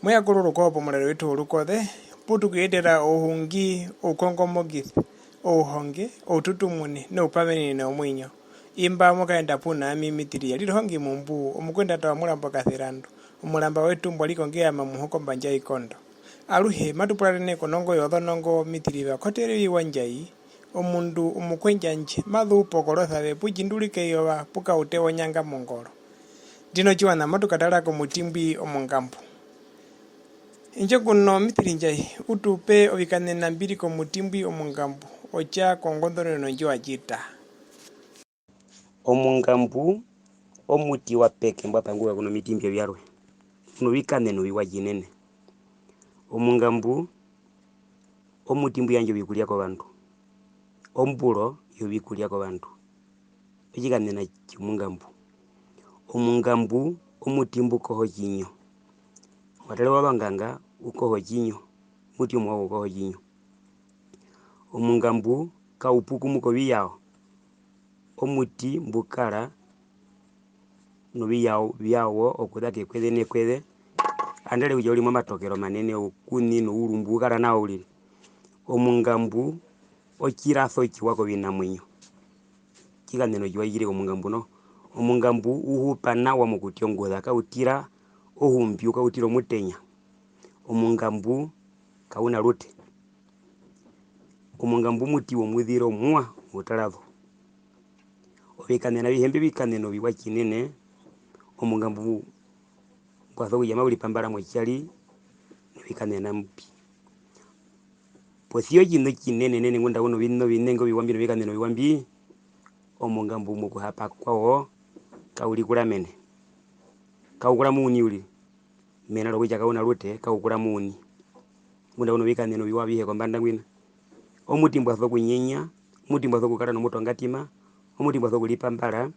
Mwiakululu kopo mulero wetu ulukothe putu kuyetera uhungi ukongomogithi uhonge ututumuni ne upamenene na umwinyo imba mukaenda puna mimitiria lilihongi mumbu umukwenda tawa mulamba kathirando umulamba wetu mbwalikongea mamuhuko mbanja ikondo aluhe matupulane konongo yotho nongo mitiriva kotere iwanjai omundu umukwenja nje mathu pokolothawe pujindulike yowa puka utewo nyanga mongolo dino chiwana matukatalako mutimbwi omungambu inje kuno mitirinjai utupe ovikane na mbili ko mutimbwi omungambu ocha kongondhoneno nje wajita omungambu omuti wa peke mbwa panguwa kuno mitimbwe vyarwe kuno vikane no viwajinene omungambu omutimbwi yanje vikulia ko bantu ombulo yo vikulia ko bantu ejikane na chimungambu omungambu omutimbu koho jinyo watale wabanganga ukoho jinyo muti umwa ukoho jinyo omungambu ka upuku muko biyao omuti mbukara no biyao okudake kwede ne kwede andale ujoli mwa matokero manene okuni no urumbu kara na uli omungambu okirazo chiwako binamwenyo kiganeno jwayire omungambu no omungambu uhupana wa mukutyongoza ka utira ohumbi ka utira mutenya omungambu kauna rute omungambu muti wo mudhiro mwa utalazo obikane na bihembe bikane no biwa kinene omungambu kwazo yama uli pambara mochali bikane na mpi posio jino kinene nene ngunda uno bino binengo biwambiro bikane no biwambi omungambu muko hapa kwao kauli kulamene kaukula muni uli mena lo kuja kauna rute kaukula muni ngunda uno bikane no biwabihe kwa mbanda ngwina omuti mbwazo kunyenya muti mbwazo kukala no muto ngatima omuti mbwazo kulipa mbara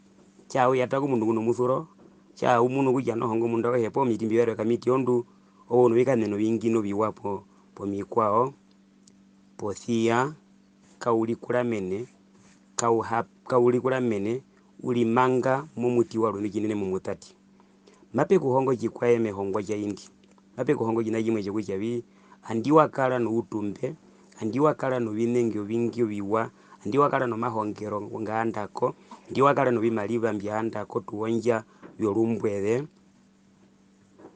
chao yatako mundu kuno musuro cha umuntu kuja no hongo mundu hepo mitimbi yero kamiti ondu ono bikane no bingino biwapo po mikwao posia kauli kulamene kauli kulamene uli manga mumuti walo nikinene mumutati mape kuhongo jikwaye mehongo ja indi mape kuhongo jina jimwe jikuja bi andiwa kala no utumbe andiwa kala no binengyo bingyo biwa andiwa kala no mahongero ngandako andiwa kala no bimaliba mbyandako tuonja byolumbwele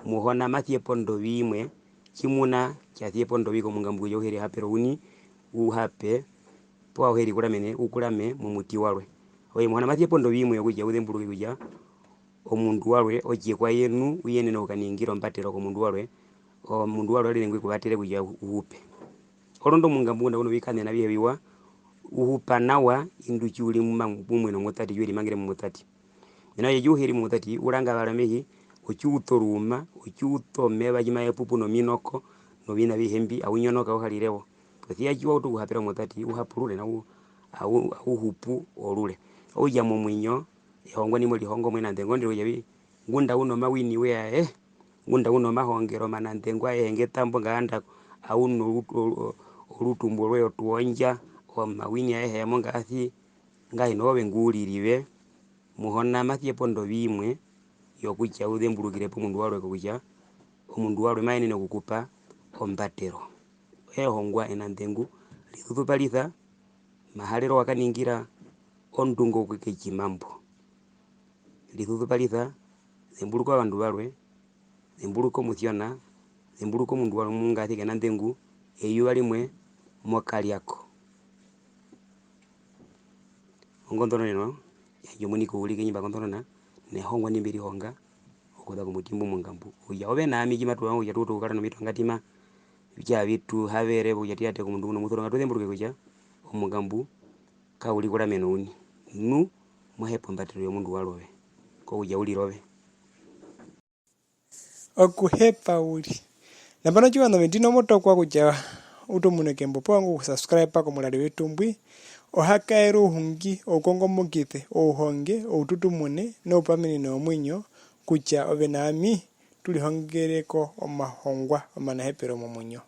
muhona mathie pondo bimwe kimuna kyathie pondo biko mungambu yo heri hapero uni uhape po heri kulamene ukulame mumuti walwe oye muhona mathie pondo bimwe yokuja udembuluke kuja omundu walwe oje kwa yenu uyene no kaningiro mbatero ko mundu walwe o mundu walwe lengwe kubatire kuja uhupe olondo mungambu ndo bikane na bihe biwa uhupa nawa induchi uli mumwe no mutati yuri mangire mumutati ina yeju heri mumutati ulanga balamehi uchutoruma uchutome bajima epupu no minoko no bina bihembi awunyonoka uhalirewo pothia jiwa utu kuhapira mutati uhapulule na uhupu olule oja mumwinyo ihongo ni muri hongo mwena ndengo ndiro yabi ngunda uno mawini we ngunda uno mahongero manandengwa ehenge tambo nganda auno olutumbo lwe tuonja o mawini ehe monga athi ngai nowe nguliriwe muhona mathie pondo bimwe yokucha udembulukire po mundu walwe kuja omundu walwe maine no kukupa ombatero ehongwa enandengu lithupalitha mahalero wakaningira ondungo kwekechimambo lithupalitha zembuluko abandu balwe zembuluko muthiona zembuluko mundu walwe mungathi kenandengu eyo alimwe mwakaliako ongondono neno yajumuniko ulike nyimba gondona ne hongwa ni mbiri honga okuda kumutimbu mungambu uya obe na amiji matu wangu yatuto kala no mitangatima bya bitu habere bujati ate kumundu no muthoro ngatuze mburuke kuja omugambu ka uli kula menuni nu muhepo mbatiro yo mundu walowe ko uja uli robe okuhepa uli nambano chiwano metino moto kwa kuja utomuneke mbopo wangu subscribe pako mulali wetumbwi ohakaero hungi okongomokithe ohonge oututumune no upamini no mwinyo kucha obenami tulihongereko omahongwa omanahepero momunyo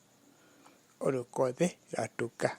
olukothe ratuka